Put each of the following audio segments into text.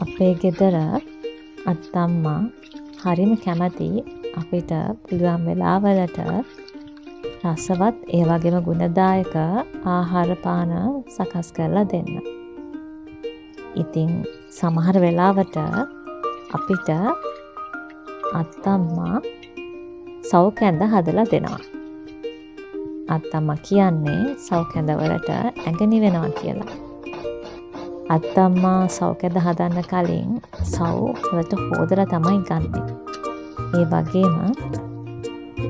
අපේ ගෙදර අත්තම්මා හරිම කැමති අපිට පුළුවන් වෙලාවලට රසවත් ඒ වගේම ගුණදායක ආහාර පාන සකස් කරලා දෙන්න. ඉතින් සමහර වෙලාවට අපිට අත්තම්මා සවුකැඳ හදලා දෙනවා. අත්තම්මා කියන්නේ සවුකැඳ වලට ඇඟ නිවෙනවා කියලා. අත්තම්මා සවුකැඳ හදන්න කලින් සවු වලට හොදලා තමයි ගන්නෙ. ඒ වගේම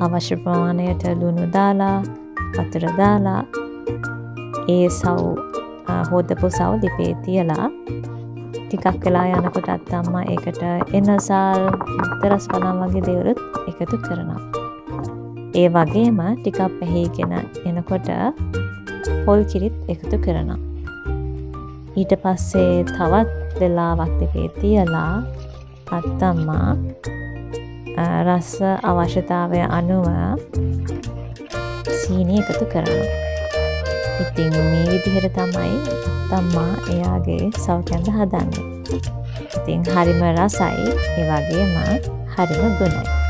අවශ්‍ය ප්‍රමාණයට ලුණු දාලා වතුර දාලා ඒ සවු හොදපු සවු ලිපේ තියලා ටිකක් වෙලා යනකොට අත්තම්මා ඒකට එනසල් තරස් බලම් වගේ දේවලුත් එකතු කරනවා. ඒ වගේම ටිකක් පැහිගෙන එනකොට පොල් කිරිත් එකතු කරනවා. ඊට පස්සේ තවත් වෙලාවක් ලිපේ තියලා අත්තම්මා රස අවශ්‍යතාවය අනුව සීනි එකතු කරනවා. ඉතින් මේ විදිහට තමයි අත්තම්මා එයාගේ සවුකැඳ හදන්නේ. ඉතින් හරිම රසයි, ඒ වගේම හරිම ගුණයි.